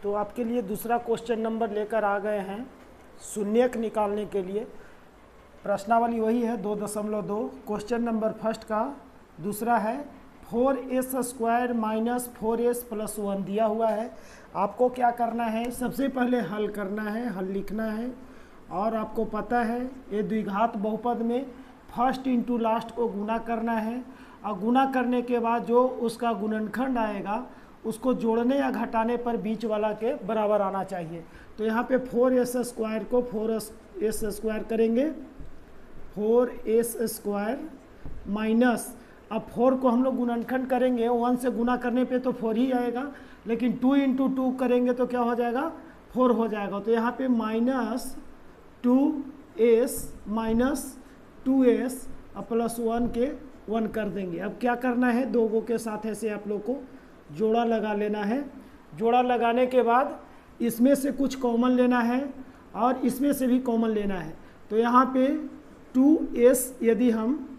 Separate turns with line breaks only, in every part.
तो आपके लिए दूसरा क्वेश्चन नंबर लेकर आ गए हैं शून्यक निकालने के लिए। प्रश्नावली वही है 2.2। क्वेश्चन नंबर फर्स्ट का दूसरा है 4s² माइनस 4s प्लस 1 दिया हुआ है। आपको क्या करना है, सबसे पहले हल करना है, हल लिखना है। और आपको पता है ये द्विघात बहुपद में फर्स्ट इंटू लास्ट को गुना करना है, और गुना करने के बाद जो उसका गुणनखंड आएगा उसको जोड़ने या घटाने पर बीच वाला के बराबर आना चाहिए। तो यहाँ पे 4s² को 4s² करेंगे, 4s² माइनस, अब 4 को हम लोग गुणनखंड करेंगे, 1 से गुना करने पे तो 4 ही आएगा, लेकिन 2 इंटू 2 करेंगे तो क्या हो जाएगा, 4 हो जाएगा। तो यहाँ पे minus 2s minus 2s plus 1 के 1 कर देंगे। अब क्या करना है, दो गो के साथ ऐसे आप लोग को जोड़ा लगा लेना है। जोड़ा लगाने के बाद इसमें से कुछ कॉमन लेना है और इसमें से भी कॉमन लेना है। तो यहाँ पे 2s यदि हम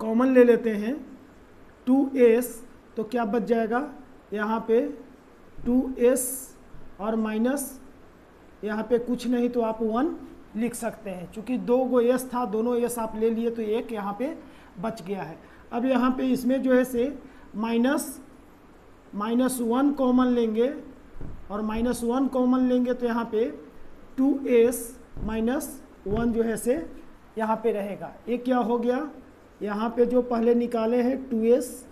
कॉमन ले लेते हैं 2s तो क्या बच जाएगा, यहाँ पे 2s और माइनस यहाँ पे कुछ नहीं तो आप 1 लिख सकते हैं। चूँकि दो गो s था, दोनों s आप ले लिए तो एक यहाँ पे बच गया है। अब यहाँ पे इसमें जो है से माइनस 1 कॉमन लेंगे और माइनस 1 कॉमन लेंगे तो यहाँ पे 2s माइनस 1 जो है से यहाँ पे रहेगा। ये क्या हो गया, यहाँ पे जो पहले निकाले हैं 2s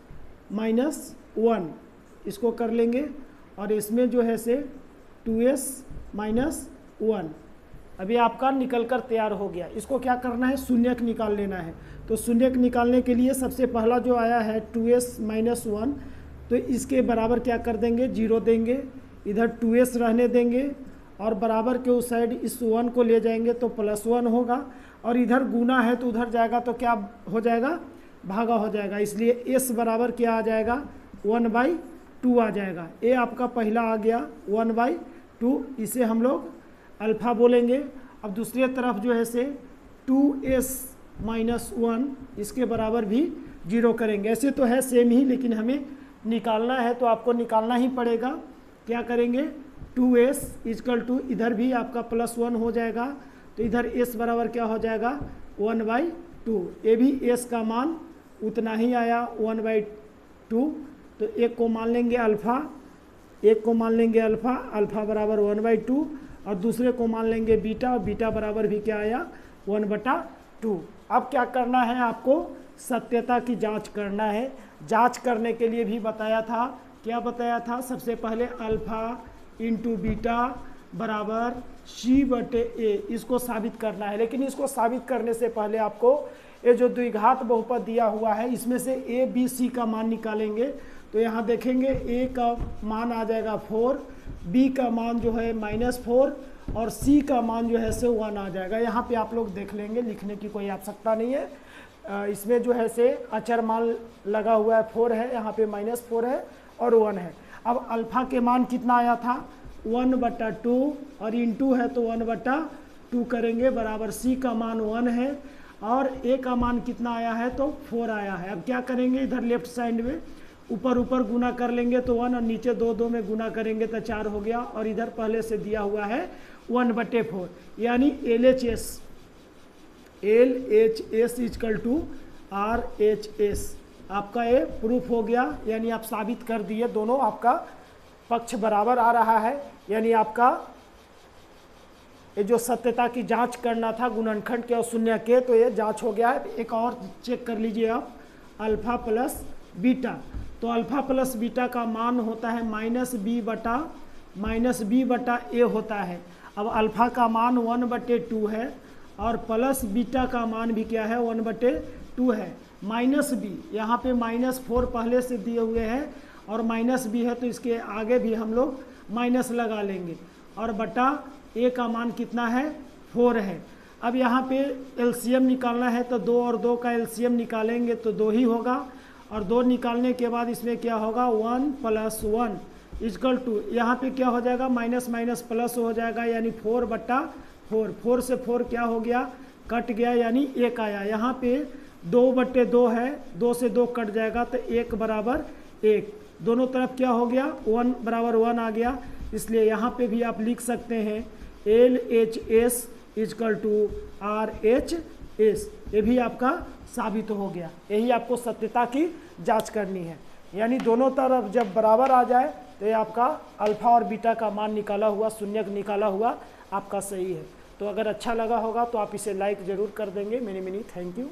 माइनस 1 इसको कर लेंगे और इसमें जो है से 2s माइनस 1 अभी आपका निकल कर तैयार हो गया। इसको क्या करना है, शून्यक निकाल लेना है। तो शून्यक निकालने के लिए सबसे पहला जो आया है 2s माइनस 1, तो इसके बराबर क्या कर देंगे, 0 देंगे, इधर 2s रहने देंगे और बराबर के उस साइड इस 1 को ले जाएंगे तो प्लस 1 होगा, और इधर गुना है तो उधर जाएगा तो क्या हो जाएगा, भागा हो जाएगा। इसलिए s बराबर क्या आ जाएगा, 1/2 आ जाएगा। ये आपका पहला आ गया 1/2, इसे हम लोग अल्फ़ा बोलेंगे। अब दूसरी तरफ जो है से 2s माइनस 1 इसके बराबर भी 0 करेंगे। ऐसे तो है सेम ही, लेकिन हमें निकालना है तो आपको निकालना ही पड़ेगा। क्या करेंगे, 2s इक्वल टू इधर भी आपका प्लस 1 हो जाएगा, तो इधर s बराबर क्या हो जाएगा 1/2। ये भी s का मान उतना ही आया 1/2। तो एक को मान लेंगे अल्फ़ा, एक को मान लेंगे अल्फ़ा, अल्फ़ा बराबर 1/2, और दूसरे को मान लेंगे बीटा, और बीटा बराबर भी क्या आया 1/2। अब क्या करना है, आपको सत्यता की जांच करना है। जांच करने के लिए भी बताया था, क्या बताया था, सबसे पहले अल्फ़ा इंटू बीटा बराबर c/a, इसको साबित करना है। लेकिन इसको साबित करने से पहले आपको ये जो द्विघात बहुपद दिया हुआ है इसमें से a b c का मान निकालेंगे। तो यहाँ देखेंगे a का मान आ जाएगा 4, b का मान जो है -4 और c का मान जो है से 1 आ जाएगा। यहाँ पे आप लोग देख लेंगे, लिखने की कोई आवश्यकता नहीं है। इसमें जो है से अचर मान लगा हुआ है 4 है, यहाँ पे -4 है और 1 है। अब अल्फ़ा के मान कितना आया था 1/2 और इंटू है तो 1/2 करेंगे, बराबर c का मान 1 है और a का मान कितना आया है तो 4 आया है। अब क्या करेंगे, इधर लेफ्ट साइड में ऊपर ऊपर गुना कर लेंगे तो 1 और नीचे 2 में गुना करेंगे तो 4 हो गया, और इधर पहले से दिया हुआ है 1/4, यानी LHS इक्वल टू RHS। आपका ये प्रूफ हो गया, यानी आप साबित कर दिए, दोनों आपका पक्ष बराबर आ रहा है। यानी आपका ये जो सत्यता की जांच करना था गुणनखंड के और शून्य के, तो ये जांच हो गया है। एक और चेक कर लीजिए आप, अल्फ़ा प्लस बीटा। तो अल्फ़ा प्लस बीटा का मान होता है -b/a होता है। अब अल्फ़ा का मान 1/2 है और प्लस बीटा का मान भी क्या है 1/2 है। -b, यहाँ पे -4 पहले से दिए हुए हैं और -b है तो इसके आगे भी हम लोग माइनस लगा लेंगे, और बटा a का मान कितना है 4 है। अब यहाँ पे एलसीएम निकालना है तो 2 और 2 का एलसीएम निकालेंगे तो 2 ही होगा, और 2 निकालने के बाद इसमें क्या होगा 1 + 1 इक्वल टू, यहाँ पे क्या हो जाएगा माइनस माइनस प्लस हो जाएगा, यानी 4/4। 4 से 4 क्या हो गया, कट गया, यानी 1 आया। यहाँ पे 2/2 है, 2 से 2 कट जाएगा तो 1 बराबर 1। दोनों तरफ क्या हो गया 1 बराबर 1 आ गया, इसलिए यहाँ पे भी आप लिख सकते हैं LHS इजकल टू RHS। ये भी आपका साबित हो गया। यही आपको सत्यता की जांच करनी है, यानी दोनों तरफ जब बराबर आ जाए तो ये आपका अल्फा और बीटा का मान निकाला हुआ, शून्यक निकाला हुआ आपका सही है। तो अगर अच्छा लगा होगा तो आप इसे लाइक ज़रूर कर देंगे। Many many thank you.